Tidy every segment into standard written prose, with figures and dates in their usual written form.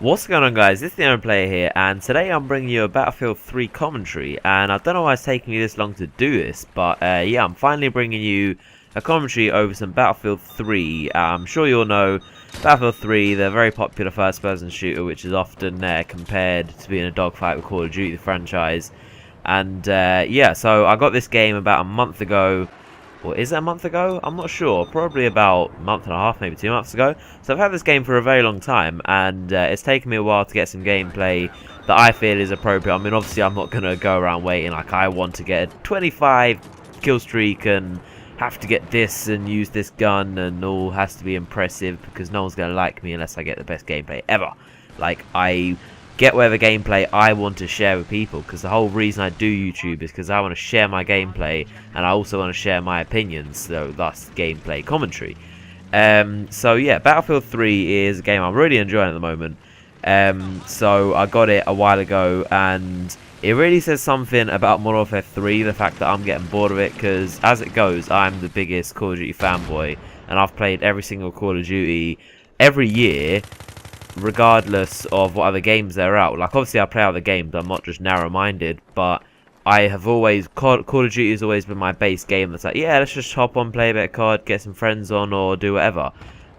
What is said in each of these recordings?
What's going on, guys? This is the Aaron Player here, and today I'm bringing you a Battlefield 3 commentary. And I don't know why it's taking me this long to do this, but yeah, I'm finally bringing you a commentary over some Battlefield 3. I'm sure you all know Battlefield 3, the very popular first-person shooter, which is often compared to being a dogfight with Call of Duty, the franchise. And yeah, so I got this game about a month ago. Or is it a month ago? I'm not sure. Probably about a month and a half, maybe 2 months ago. So I've had this game for a very long time, and it's taken me a while to get some gameplay that I feel is appropriate. I mean, obviously I'm not going to go around waiting like I want to get a 25 kill streak and have to get this and use this gun and all has to be impressive because no one's going to like me unless I get the best gameplay ever. Like, I get whatever gameplay I want to share with people, because the whole reason I do YouTube is because I want to share my gameplay and I also want to share my opinions, so thus gameplay commentary. So yeah, Battlefield 3 is a game I'm really enjoying at the moment. So I got it a while ago, and it really says something about Modern Warfare 3, the fact that I'm getting bored of it, because as it goes, I'm the biggest Call of Duty fanboy, and I've played every single Call of Duty every year, regardless of what other games they're out. Like, obviously I play other games, I'm not just narrow-minded, but I have always, Call of Duty has always been my base game that's like, yeah, let's just hop on, play a bit of COD, get some friends on, or do whatever.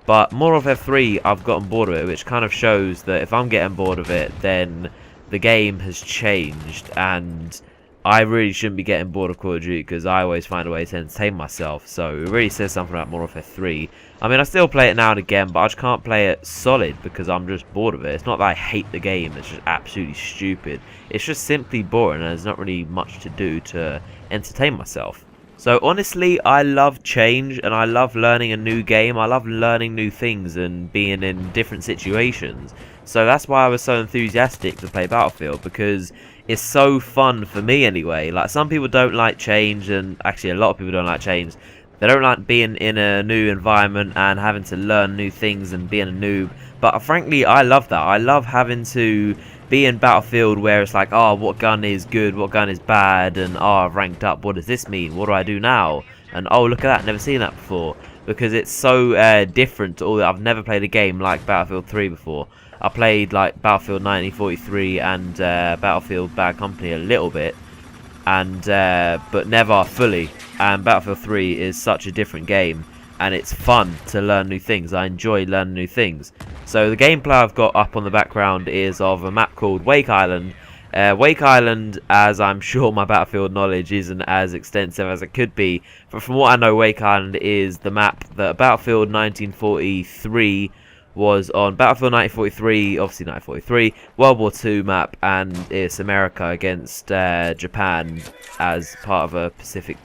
But Modern Warfare 3, I've gotten bored of it, which kind of shows that if I'm getting bored of it, then the game has changed, and I really shouldn't be getting bored of Call of Duty, because I always find a way to entertain myself. So it really says something about Modern Warfare 3. I mean, I still play it now and again, but I just can't play it solid because I'm just bored of it. It's not that I hate the game, it's just absolutely stupid. It's just simply boring, and there's not really much to do to entertain myself. So honestly, I love change, and I love learning a new game. I love learning new things and being in different situations. So that's why I was so enthusiastic to play Battlefield, because it's so fun for me anyway. Like, some people don't like change, and actually a lot of people don't like change. They don't like being in a new environment and having to learn new things and being a noob. But frankly, I love that. I love having to be in Battlefield where it's like, oh, what gun is good, what gun is bad, and oh, I've ranked up, what does this mean, what do I do now? And oh, look at that, never seen that before. Because it's so different to all that. I've never played a game like Battlefield 3 before. I played like Battlefield 1943 and Battlefield Bad Company a little bit, and but never fully. And Battlefield 3 is such a different game, and it's fun to learn new things. I enjoy learning new things. So the gameplay I've got up on the background is of a map called Wake Island. Wake Island, as I'm sure my Battlefield knowledge isn't as extensive as it could be, but from what I know, Wake Island is the map that Battlefield 1943 was on. Battlefield 1943, obviously 1943, World War II map, and it's America against Japan as part of a Pacific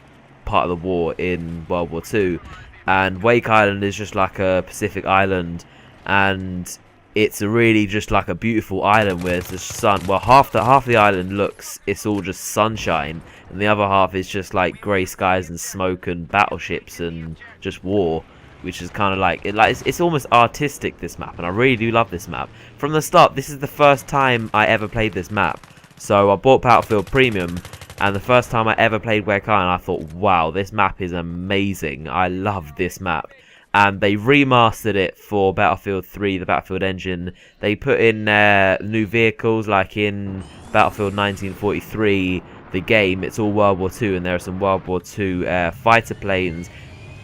part of the war in World War II. And Wake Island is just like a Pacific island, and it's really just like a beautiful island where the sun, well, half the island looks, it's all just sunshine, and the other half is just like grey skies and smoke and battleships and just war, which is kind of like, it's almost artistic, this map, and I really do love this map. From the start, this is the first time I ever played this map, so I bought Battlefield Premium, and the first time I ever played Wake Island, I thought, wow, this map is amazing. I love this map. And they remastered it for Battlefield 3, the Battlefield engine. They put in new vehicles, like in Battlefield 1943, the game. It's all World War II, and there are some World War II fighter planes.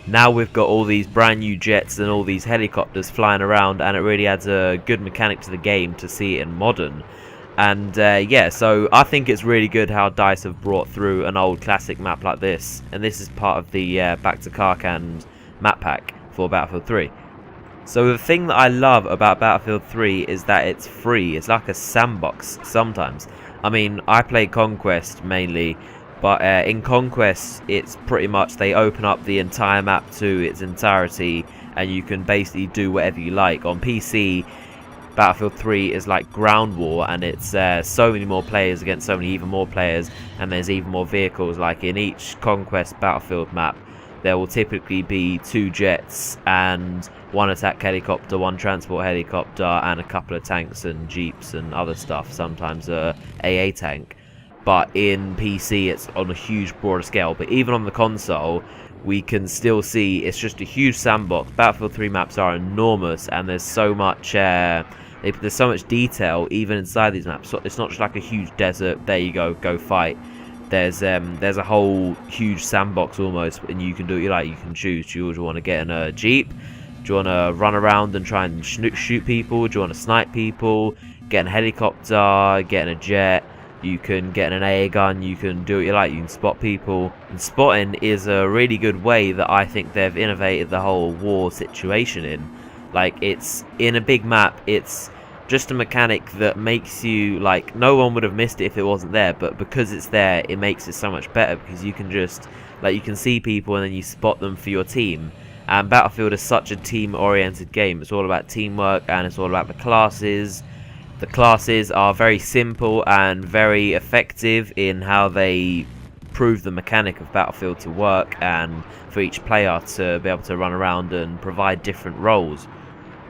Now we've got all these brand new jets and all these helicopters flying around, and it really adds a good mechanic to the game to see it in modern. And yeah, so I think it's really good how DICE have brought through an old classic map like this, and this is part of the Back to Karkand map pack for Battlefield 3. So the thing that I love about Battlefield 3 is that it's free. It's like a sandbox sometimes. I mean, I play Conquest mainly, but in Conquest it's pretty much they open up the entire map to its entirety, and you can basically do whatever you like. On PC, Battlefield 3 is like ground war, and it's so many more players against so many even more players, and there's even more vehicles. Like in each Conquest Battlefield map, there will typically be 2 jets and 1 attack helicopter, 1 transport helicopter, and a couple of tanks and jeeps and other stuff, sometimes a AA tank. But in PC it's on a huge broader scale, but even on the console we can still see it's just a huge sandbox. Battlefield 3 maps are enormous, and there's so much There's so much detail even inside these maps. So it's not just like a huge desert. There you go fight. There's a whole huge sandbox almost, and you can do what you like. You can choose. Do you want to get in a jeep? Do you want to run around and try and shoot people? Do you want to snipe people? Get in a helicopter? Get in a jet? You can get an AA gun. You can do what you like. You can spot people. And spotting is a really good way that I think they've innovated the whole war situation in. Like, it's in a big map. It's just a mechanic that makes you, like, no one would have missed it if it wasn't there, but because it's there, it makes it so much better, because you can just, like, you can see people and then you spot them for your team. And Battlefield is such a team-oriented game. It's all about teamwork, and it's all about the classes. The classes are very simple and very effective in how they prove the mechanic of Battlefield to work, and for each player to be able to run around and provide different roles.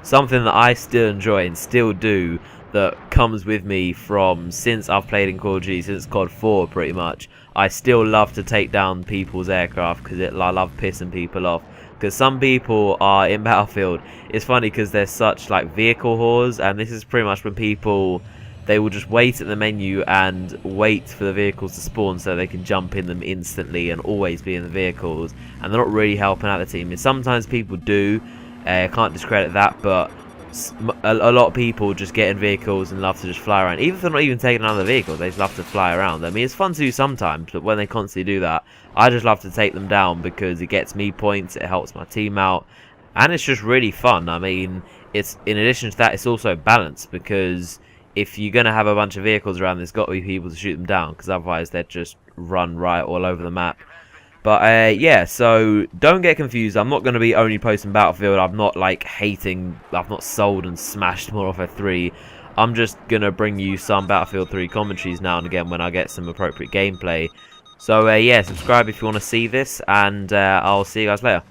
Something that I still enjoy and still do, that comes with me from since I've played in Call of Duty, since COD 4 pretty much. I still love to take down people's aircraft, because I love pissing people off. Because some people are in Battlefield, it's funny because they're such like vehicle whores, and this is pretty much when people, they will just wait at the menu and wait for the vehicles to spawn so they can jump in them instantly and always be in the vehicles, and they're not really helping out the team. And sometimes people do, I can't discredit that, but a lot of people just get in vehicles and love to just fly around. Even if they're not even taking another vehicle, they just love to fly around. I mean, it's fun to do sometimes, but when they constantly do that, I just love to take them down because it gets me points, it helps my team out, and it's just really fun. I mean, it's, in addition to that, it's also balanced, because if you're going to have a bunch of vehicles around, there's got to be people to shoot them down, because otherwise they'd just run riot all over the map. But yeah, so don't get confused. I'm not going to be only posting Battlefield. I'm not like hating, I've not sold and smashed Modern Warfare 3. I'm just going to bring you some Battlefield 3 commentaries now and again when I get some appropriate gameplay. So yeah, subscribe if you want to see this, and I'll see you guys later.